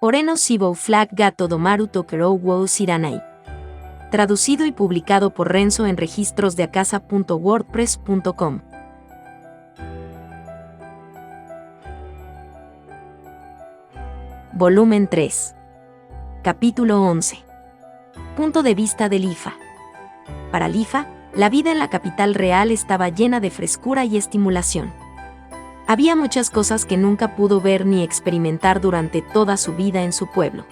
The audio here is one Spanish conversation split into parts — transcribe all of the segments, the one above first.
Oreno Sibou Flag Gato Domaru Tokerou Wou Siranai. Traducido y publicado por Renzo en registrosdeacasa.wordpress.com. Volumen 3. Capítulo 11. Punto de vista de Lifa. Para Lifa, la vida en la capital real estaba llena de frescura y estimulación. Había muchas cosas que nunca pudo ver ni experimentar durante toda su vida en su pueblo.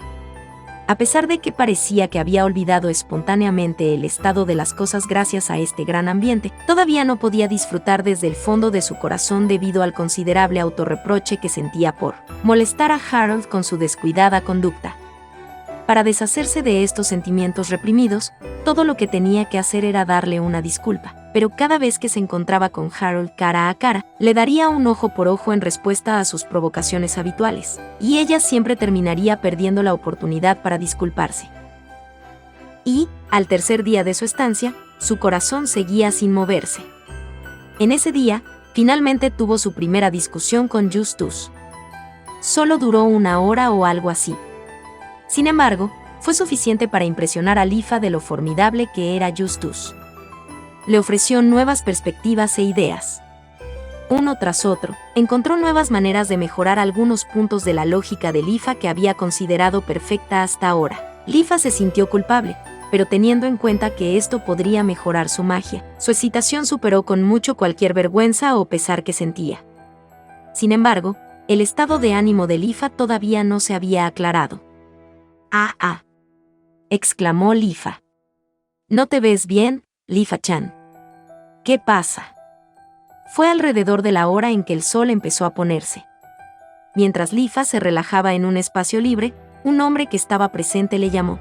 A pesar de que parecía que había olvidado espontáneamente el estado de las cosas gracias a este gran ambiente, todavía no podía disfrutar desde el fondo de su corazón debido al considerable autorreproche que sentía por molestar a Harold con su descuidada conducta. Para deshacerse de estos sentimientos reprimidos, todo lo que tenía que hacer era darle una disculpa, pero cada vez que se encontraba con Harold cara a cara, le daría un ojo por ojo en respuesta a sus provocaciones habituales, y ella siempre terminaría perdiendo la oportunidad para disculparse. Y, al tercer día de su estancia, su corazón seguía sin moverse. En ese día, finalmente tuvo su primera discusión con Justus. Solo duró 1 hora o algo así. Sin embargo, fue suficiente para impresionar a Lifa de lo formidable que era Justus. Le ofreció nuevas perspectivas e ideas. Uno tras otro, encontró nuevas maneras de mejorar algunos puntos de la lógica de Lifa que había considerado perfecta hasta ahora. Lifa se sintió culpable, pero teniendo en cuenta que esto podría mejorar su magia, su excitación superó con mucho cualquier vergüenza o pesar que sentía. Sin embargo, el estado de ánimo de Lifa todavía no se había aclarado. ¡Ah! Exclamó Lifa. ¿No te ves bien, Lifa-chan? ¿Qué pasa? Fue alrededor de la hora en que el sol empezó a ponerse. Mientras Lifa se relajaba en un espacio libre, un hombre que estaba presente le llamó.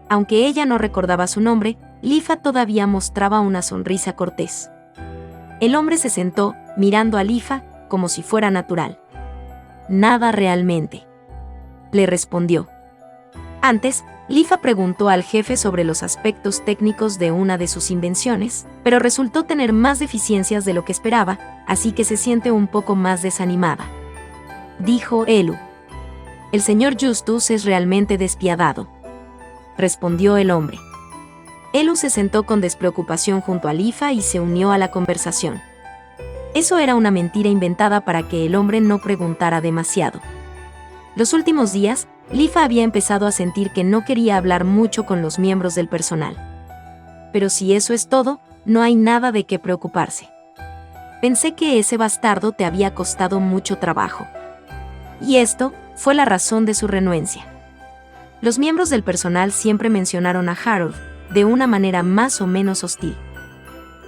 Aunque ella no recordaba su nombre, Lifa todavía mostraba una sonrisa cortés. El hombre se sentó, mirando a Lifa, como si fuera natural. Nada realmente, le respondió. Antes, Lifa preguntó al jefe sobre los aspectos técnicos de una de sus invenciones, pero resultó tener más deficiencias de lo que esperaba, así que se siente un poco más desanimada. Dijo Elu. El señor Justus es realmente despiadado, respondió el hombre. Elu se sentó con despreocupación junto a Lifa y se unió a la conversación. Eso era una mentira inventada para que el hombre no preguntara demasiado. Los últimos días, Lifa había empezado a sentir que no quería hablar mucho con los miembros del personal. Pero si eso es todo, no hay nada de qué preocuparse. Pensé que ese bastardo te había costado mucho trabajo. Y esto fue la razón de su renuencia. Los miembros del personal siempre mencionaron a Harold, de una manera más o menos hostil.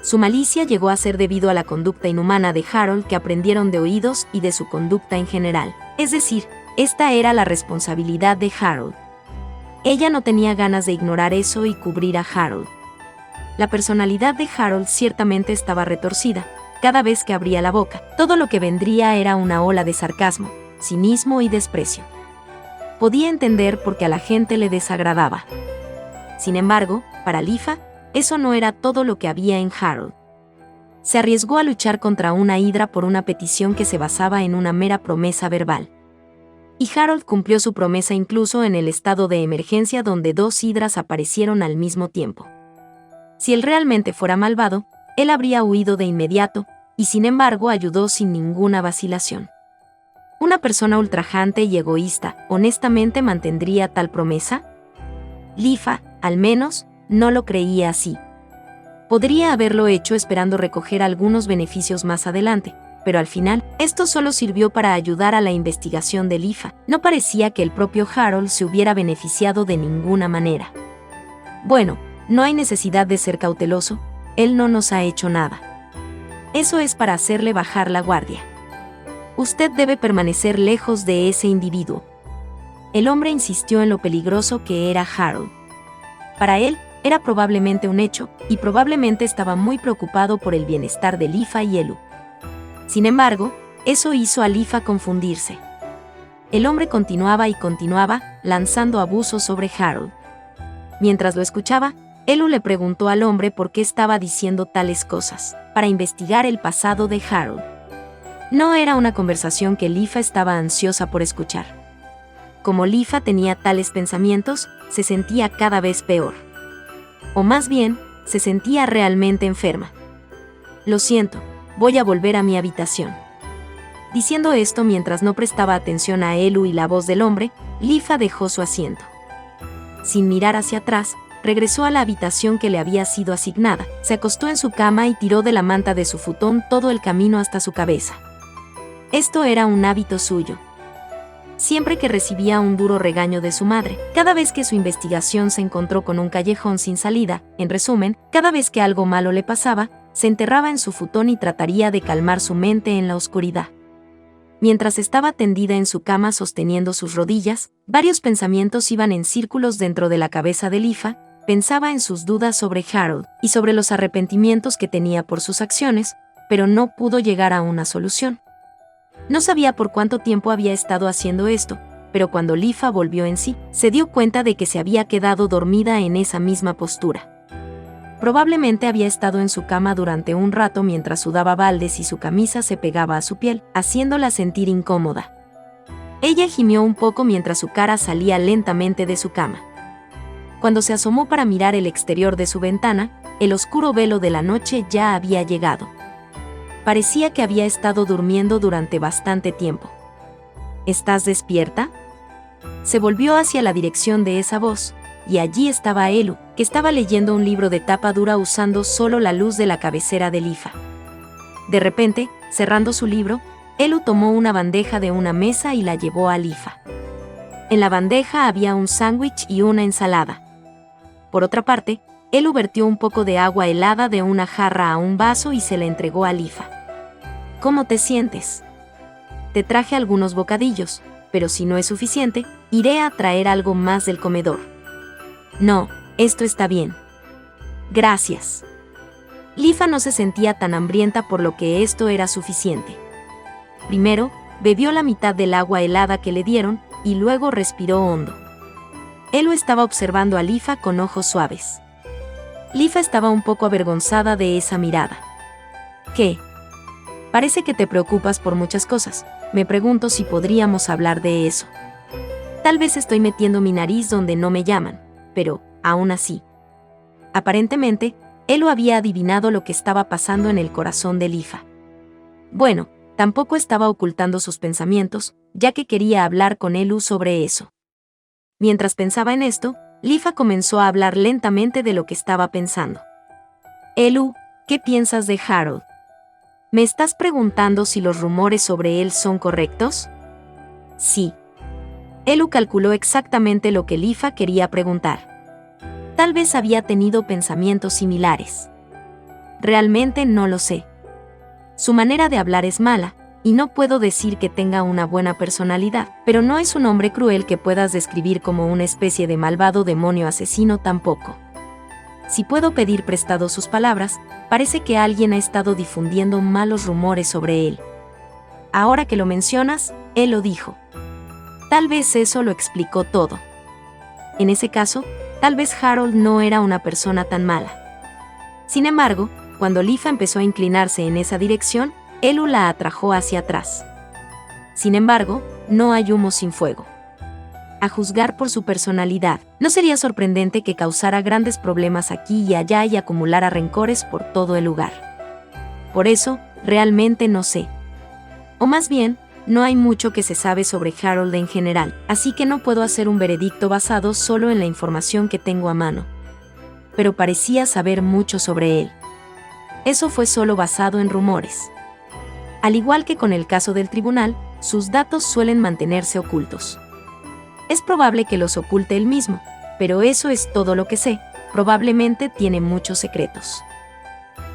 Su malicia llegó a ser debido a la conducta inhumana de Harold que aprendieron de oídos y de su conducta en general, es decir, esta era la responsabilidad de Harold. Ella no tenía ganas de ignorar eso y cubrir a Harold. La personalidad de Harold ciertamente estaba retorcida. Cada vez que abría la boca, todo lo que vendría era una ola de sarcasmo, cinismo y desprecio. Podía entender por qué a la gente le desagradaba. Sin embargo, para Lifa, eso no era todo lo que había en Harold. Se arriesgó a luchar contra una hidra por una petición que se basaba en una mera promesa verbal. Y Harold cumplió su promesa incluso en el estado de emergencia donde 2 hidras aparecieron al mismo tiempo. Si él realmente fuera malvado, él habría huido de inmediato, y sin embargo ayudó sin ninguna vacilación. ¿Una persona ultrajante y egoísta honestamente mantendría tal promesa? Lifa, al menos, no lo creía así. Podría haberlo hecho esperando recoger algunos beneficios más adelante, pero al final, esto solo sirvió para ayudar a la investigación de Lifa. No parecía que el propio Harold se hubiera beneficiado de ninguna manera. Bueno, no hay necesidad de ser cauteloso, él no nos ha hecho nada. Eso es para hacerle bajar la guardia. Usted debe permanecer lejos de ese individuo. El hombre insistió en lo peligroso que era Harold. Para él, era probablemente un hecho, y probablemente estaba muy preocupado por el bienestar de Lifa y Elu. Sin embargo, eso hizo a Lifa confundirse. El hombre continuaba y continuaba, lanzando abusos sobre Harold. Mientras lo escuchaba, Elu le preguntó al hombre por qué estaba diciendo tales cosas, para investigar el pasado de Harold. No era una conversación que Lifa estaba ansiosa por escuchar. como Lifa tenía tales pensamientos, se sentía cada vez peor. O más bien, se sentía realmente enferma. Lo siento, voy a volver a mi habitación. Diciendo esto mientras no prestaba atención a Elu y la voz del hombre, Lifa dejó su asiento. Sin mirar hacia atrás, regresó a la habitación que le había sido asignada, se acostó en su cama y tiró de la manta de su futón todo el camino hasta su cabeza. Esto era un hábito suyo. Siempre que recibía un duro regaño de su madre, cada vez que su investigación se encontró con un callejón sin salida, en resumen, cada vez que algo malo le pasaba, se enterraba en su futón y trataría de calmar su mente en la oscuridad. Mientras estaba tendida en su cama sosteniendo sus rodillas, varios pensamientos iban en círculos dentro de la cabeza de Lifa. Pensaba en sus dudas sobre Harold y sobre los arrepentimientos que tenía por sus acciones, pero no pudo llegar a una solución. No sabía por cuánto tiempo había estado haciendo esto, pero cuando Lifa volvió en sí, se dio cuenta de que se había quedado dormida en esa misma postura. Probablemente había estado en su cama durante un rato mientras sudaba baldes y su camisa se pegaba a su piel, haciéndola sentir incómoda. Ella gimió un poco mientras su cara salía lentamente de su cama. Cuando se asomó para mirar el exterior de su ventana, el oscuro velo de la noche ya había llegado. Parecía que había estado durmiendo durante bastante tiempo. ¿Estás despierta? Se volvió hacia la dirección de esa voz, y allí estaba Elu, que estaba leyendo un libro de tapa dura usando solo la luz de la cabecera de Lifa. De repente, cerrando su libro, Elu tomó una bandeja de una mesa y la llevó a Lifa. En la bandeja había un sándwich y una ensalada. Por otra parte, Elu vertió un poco de agua helada de una jarra a un vaso y se la entregó a Lifa. ¿Cómo te sientes? Te traje algunos bocadillos, pero si no es suficiente, iré a traer algo más del comedor. No, esto está bien. Gracias. Lifa no se sentía tan hambrienta por lo que esto era suficiente. Primero, bebió la mitad del agua helada que le dieron, y luego respiró hondo. Elu estaba observando a Lifa con ojos suaves. Lifa estaba un poco avergonzada de esa mirada. ¿Qué? Parece que te preocupas por muchas cosas. Me pregunto si podríamos hablar de eso. Tal vez estoy metiendo mi nariz donde no me llaman, pero, aún así. Aparentemente, Elu había adivinado lo que estaba pasando en el corazón de Lifa. Bueno, tampoco estaba ocultando sus pensamientos, ya que quería hablar con Elu sobre eso. Mientras pensaba en esto, Lifa comenzó a hablar lentamente de lo que estaba pensando. Elu, ¿qué piensas de Harold? ¿Me estás preguntando si los rumores sobre él son correctos? Sí. Elu calculó exactamente lo que Lifa quería preguntar. Tal vez había tenido pensamientos similares. Realmente no lo sé. Su manera de hablar es mala, y no puedo decir que tenga una buena personalidad, pero no es un hombre cruel que puedas describir como una especie de malvado demonio asesino tampoco. Si puedo pedir prestado sus palabras, parece que alguien ha estado difundiendo malos rumores sobre él. Ahora que lo mencionas, él lo dijo. Tal vez eso lo explicó todo. En ese caso, tal vez Harold no era una persona tan mala. Sin embargo, cuando Lifa empezó a inclinarse en esa dirección, Elu la atrajo hacia atrás. Sin embargo, no hay humo sin fuego. A juzgar por su personalidad, no sería sorprendente que causara grandes problemas aquí y allá y acumulara rencores por todo el lugar. Por eso, realmente no sé. O más bien, no hay mucho que se sabe sobre Harold en general, así que no puedo hacer un veredicto basado solo en la información que tengo a mano. Pero parecía saber mucho sobre él. Eso fue solo basado en rumores. Al igual que con el caso del tribunal, sus datos suelen mantenerse ocultos. Es probable que los oculte él mismo, pero eso es todo lo que sé. Probablemente tiene muchos secretos.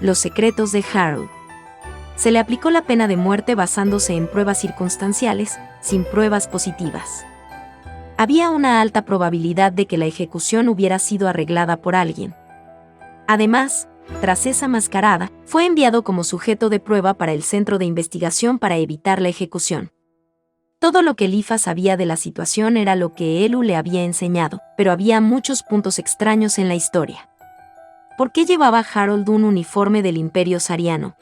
Los secretos de Harold. Se le aplicó la pena de muerte basándose en pruebas circunstanciales, sin pruebas positivas. Había una alta probabilidad de que la ejecución hubiera sido arreglada por alguien. Además, tras esa mascarada, fue enviado como sujeto de prueba para el centro de investigación para evitar la ejecución. Todo lo que Lifa sabía de la situación era lo que Elu le había enseñado, pero había muchos puntos extraños en la historia. ¿Por qué llevaba Harold un uniforme del Imperio Sariano?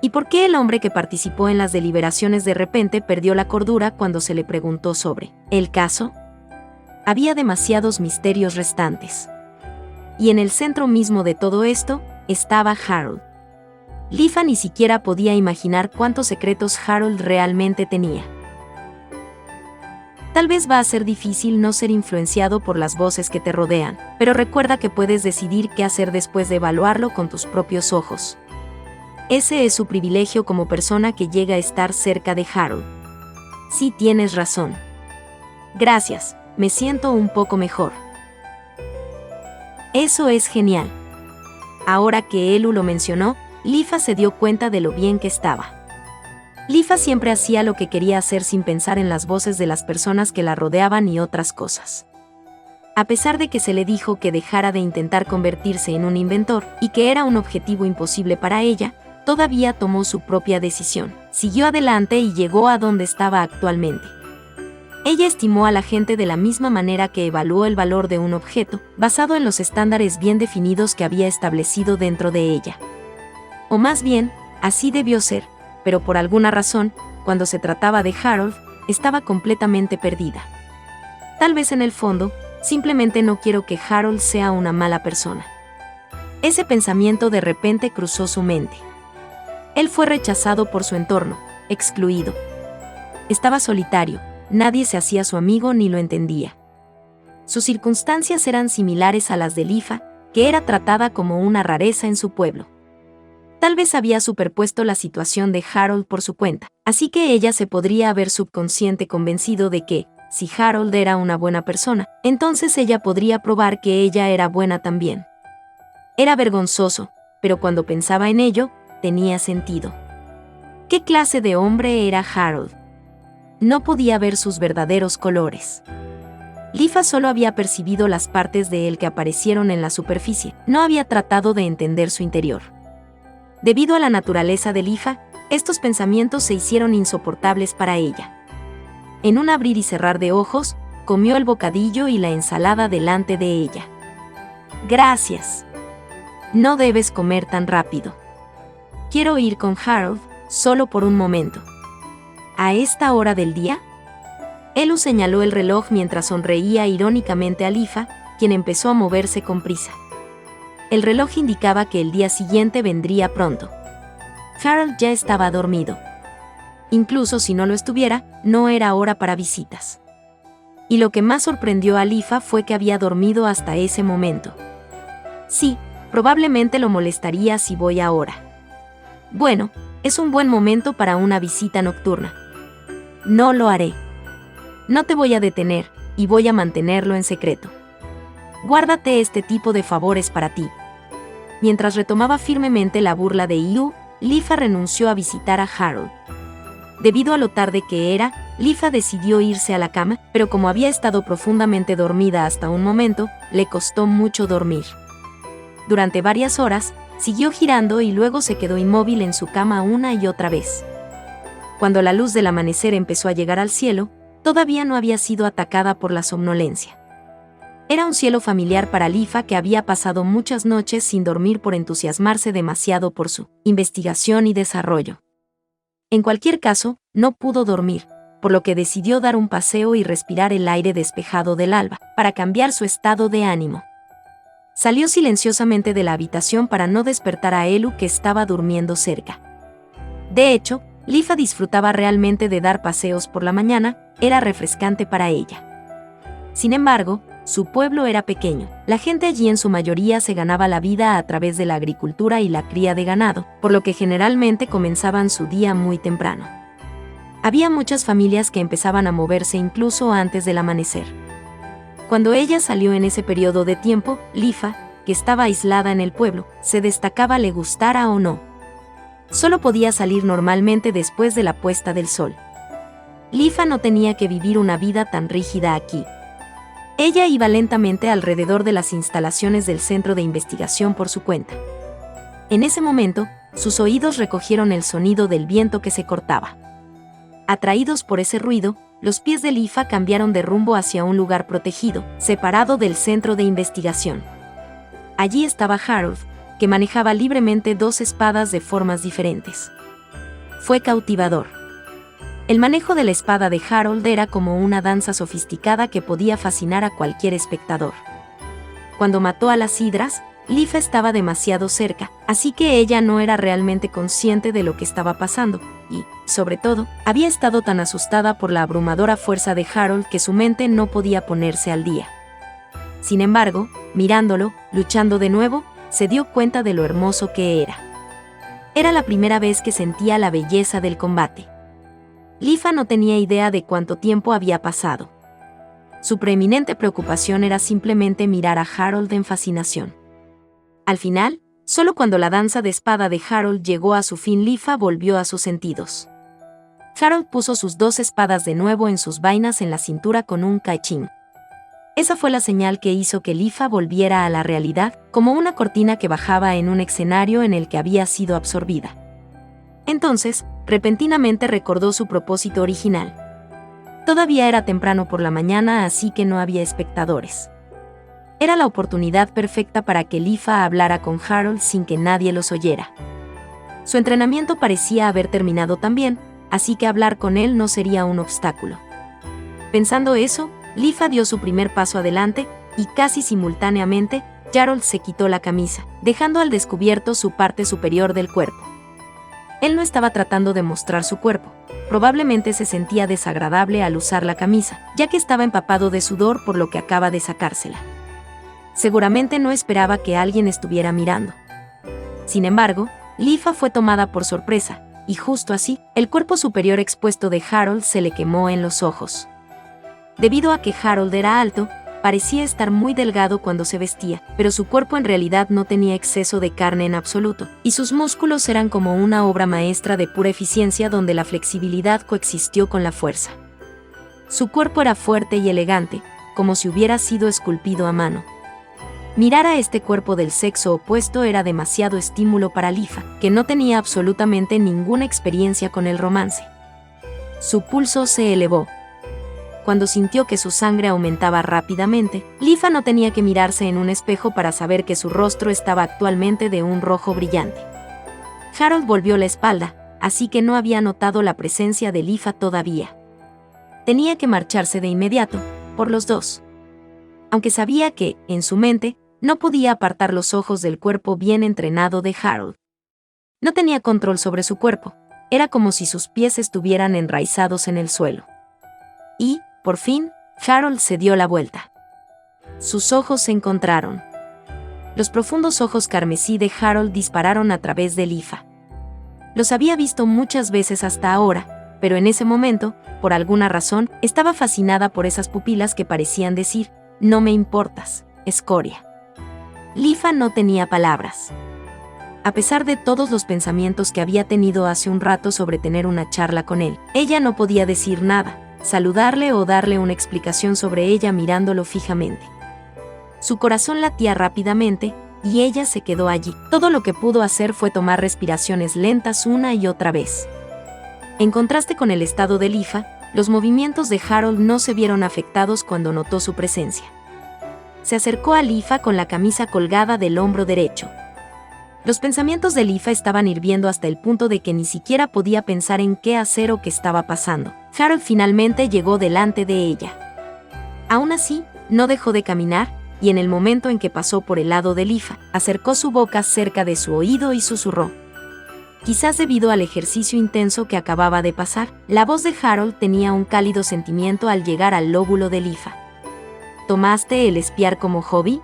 ¿Y por qué el hombre que participó en las deliberaciones de repente perdió la cordura cuando se le preguntó sobre el caso? Había demasiados misterios restantes. Y en el centro mismo de todo esto estaba Harold. Lifa ni siquiera podía imaginar cuántos secretos Harold realmente tenía. Tal vez va a ser difícil no ser influenciado por las voces que te rodean, pero recuerda que puedes decidir qué hacer después de evaluarlo con tus propios ojos. Ese es su privilegio como persona que llega a estar cerca de Harold. Sí, tienes razón. Gracias, me siento un poco mejor. Eso es genial. Ahora que Elu lo mencionó, Lifa se dio cuenta de lo bien que estaba. Lifa siempre hacía lo que quería hacer sin pensar en las voces de las personas que la rodeaban y otras cosas. A pesar de que se le dijo que dejara de intentar convertirse en un inventor y que era un objetivo imposible para ella, todavía tomó su propia decisión, siguió adelante y llegó a donde estaba actualmente. Ella estimó a la gente de la misma manera que evaluó el valor de un objeto, basado en los estándares bien definidos que había establecido dentro de ella. O más bien, así debió ser, pero por alguna razón, cuando se trataba de Harold, estaba completamente perdida. Tal vez en el fondo, simplemente no quiero que Harold sea una mala persona. Ese pensamiento de repente cruzó su mente. Él fue rechazado por su entorno, excluido. Estaba solitario, nadie se hacía su amigo ni lo entendía. Sus circunstancias eran similares a las de Lifa, que era tratada como una rareza en su pueblo. Tal vez había superpuesto la situación de Harold por su cuenta, así que ella se podría haber subconsciente convencido de que, si Harold era una buena persona, entonces ella podría probar que ella era buena también. Era vergonzoso, pero cuando pensaba en ello, tenía sentido. ¿Qué clase de hombre era Harold? No podía ver sus verdaderos colores. Lifa solo había percibido las partes de él que aparecieron en la superficie, no había tratado de entender su interior. Debido a la naturaleza de Lifa, estos pensamientos se hicieron insoportables para ella. En un abrir y cerrar de ojos, comió el bocadillo y la ensalada delante de ella. Gracias. No debes comer tan rápido. Quiero ir con Harold, solo por un momento. ¿A esta hora del día? Elu señaló el reloj mientras sonreía irónicamente a Lifa, quien empezó a moverse con prisa. El reloj indicaba que el día siguiente vendría pronto. Harold ya estaba dormido. Incluso si no lo estuviera, no era hora para visitas. Y lo que más sorprendió a Lifa fue que había dormido hasta ese momento. Sí, probablemente lo molestaría si voy ahora. Bueno, es un buen momento para una visita nocturna. No lo haré. No te voy a detener, y voy a mantenerlo en secreto. Guárdate este tipo de favores para ti. Mientras retomaba firmemente la burla de Iu, Lifa renunció a visitar a Harold. Debido a lo tarde que era, Lifa decidió irse a la cama, pero como había estado profundamente dormida hasta un momento, le costó mucho dormir. Durante varias horas, siguió girando y luego se quedó inmóvil en su cama una y otra vez. Cuando la luz del amanecer empezó a llegar al cielo, todavía no había sido atacada por la somnolencia. Era un cielo familiar para Lifa, que había pasado muchas noches sin dormir por entusiasmarse demasiado por su investigación y desarrollo. En cualquier caso, no pudo dormir, por lo que decidió dar un paseo y respirar el aire despejado del alba, para cambiar su estado de ánimo. Salió silenciosamente de la habitación para no despertar a Elu, que estaba durmiendo cerca. De hecho, Lifa disfrutaba realmente de dar paseos por la mañana, era refrescante para ella. Sin embargo, su pueblo era pequeño, la gente allí en su mayoría se ganaba la vida a través de la agricultura y la cría de ganado, por lo que generalmente comenzaban su día muy temprano. Había muchas familias que empezaban a moverse incluso antes del amanecer. Cuando ella salió en ese periodo de tiempo, Lifa, que estaba aislada en el pueblo, se destacaba le gustara o no. Solo podía salir normalmente después de la puesta del sol. Lifa no tenía que vivir una vida tan rígida aquí. Ella iba lentamente alrededor de las instalaciones del centro de investigación por su cuenta. En ese momento, sus oídos recogieron el sonido del viento que se cortaba. Atraídos por ese ruido, los pies de Lifa cambiaron de rumbo hacia un lugar protegido, separado del centro de investigación. Allí estaba Harold, que manejaba libremente dos espadas de formas diferentes. fue cautivador. El manejo de la espada de Harold era como una danza sofisticada que podía fascinar a cualquier espectador. Cuando mató a las hidras, Lifa estaba demasiado cerca, así que ella no era realmente consciente de lo que estaba pasando, y, sobre todo, había estado tan asustada por la abrumadora fuerza de Harold que su mente no podía ponerse al día. Sin embargo, mirándolo, luchando de nuevo, se dio cuenta de lo hermoso que era. Era la primera vez que sentía la belleza del combate. Lifa no tenía idea de cuánto tiempo había pasado. Su preeminente preocupación era simplemente mirar a Harold en fascinación. Al final, solo cuando la danza de espada de Harold llegó a su fin, Lifa volvió a sus sentidos. Harold puso sus 2 espadas de nuevo en sus vainas en la cintura con un cachín. Esa fue la señal que hizo que Lifa volviera a la realidad, como una cortina que bajaba en un escenario en el que había sido absorbida. Entonces, repentinamente recordó su propósito original. Todavía era temprano por la mañana, así que no había espectadores. Era la oportunidad perfecta para que Lifa hablara con Harold sin que nadie los oyera. Su entrenamiento parecía haber terminado también, así que hablar con él no sería un obstáculo. Pensando eso, Lifa dio su primer paso adelante, y casi simultáneamente, Harold se quitó la camisa, dejando al descubierto su parte superior del cuerpo. Él no estaba tratando de mostrar su cuerpo. Probablemente se sentía desagradable al usar la camisa, ya que estaba empapado de sudor por lo que acaba de sacársela. Seguramente no esperaba que alguien estuviera mirando. Sin embargo, Lifa fue tomada por sorpresa, y justo así, el cuerpo superior expuesto de Harold se le quemó en los ojos. Debido a que Harold era alto, parecía estar muy delgado cuando se vestía, pero su cuerpo en realidad no tenía exceso de carne en absoluto, y sus músculos eran como una obra maestra de pura eficiencia donde la flexibilidad coexistió con la fuerza. Su cuerpo era fuerte y elegante, como si hubiera sido esculpido a mano. Mirar a este cuerpo del sexo opuesto era demasiado estímulo para Lifa, que no tenía absolutamente ninguna experiencia con el romance. Su pulso se elevó. Cuando sintió que su sangre aumentaba rápidamente, Lifa no tenía que mirarse en un espejo para saber que su rostro estaba actualmente de un rojo brillante. Harold volvió la espalda, así que no había notado la presencia de Lifa todavía. Tenía que marcharse de inmediato, por los dos. Aunque sabía que, en su mente, no podía apartar los ojos del cuerpo bien entrenado de Harold. No tenía control sobre su cuerpo, era como si sus pies estuvieran enraizados en el suelo. Y, por fin, Harold se dio la vuelta. Sus ojos se encontraron. Los profundos ojos carmesí de Harold dispararon a través de Lifa. Los había visto muchas veces hasta ahora, pero en ese momento, por alguna razón, estaba fascinada por esas pupilas que parecían decir: «No me importas, escoria». Lifa no tenía palabras. A pesar de todos los pensamientos que había tenido hace un rato sobre tener una charla con él, ella no podía decir nada, saludarle o darle una explicación sobre ella mirándolo fijamente. Su corazón latía rápidamente, y ella se quedó allí. Todo lo que pudo hacer fue tomar respiraciones lentas una y otra vez. En contraste con el estado de Lifa, los movimientos de Harold no se vieron afectados cuando notó su presencia. Se acercó a Lifa con la camisa colgada del hombro derecho. Los pensamientos de Lifa estaban hirviendo hasta el punto de que ni siquiera podía pensar en qué hacer o qué estaba pasando. Harold finalmente llegó delante de ella. Aún así, no dejó de caminar, y en el momento en que pasó por el lado de Lifa, acercó su boca cerca de su oído y susurró. Quizás debido al ejercicio intenso que acababa de pasar, la voz de Harold tenía un cálido sentimiento al llegar al lóbulo de Lifa. ¿Tomaste el espiar como hobby?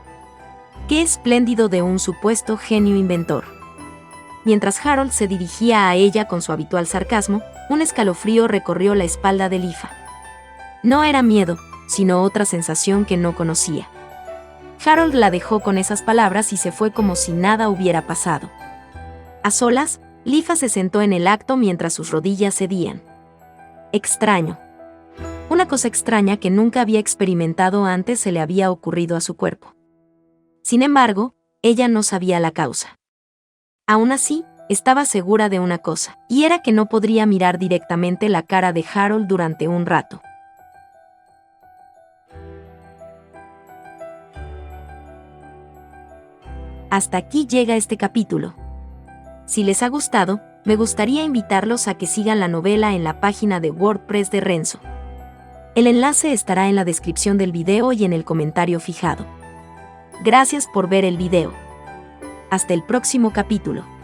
¡Qué espléndido de un supuesto genio inventor! Mientras Harold se dirigía a ella con su habitual sarcasmo, un escalofrío recorrió la espalda de Lifa. No era miedo, sino otra sensación que no conocía. Harold la dejó con esas palabras y se fue como si nada hubiera pasado. A solas, Lifa se sentó en el acto mientras sus rodillas cedían. Extraño. Una cosa extraña que nunca había experimentado antes se le había ocurrido a su cuerpo. Sin embargo, ella no sabía la causa. Aún así, estaba segura de una cosa, y era que no podría mirar directamente la cara de Harold durante un rato. Hasta aquí llega este capítulo. Si les ha gustado, me gustaría invitarlos a que sigan la novela en la página de WordPress de Renzo. El enlace estará en la descripción del video y en el comentario fijado. Gracias por ver el video. Hasta el próximo capítulo.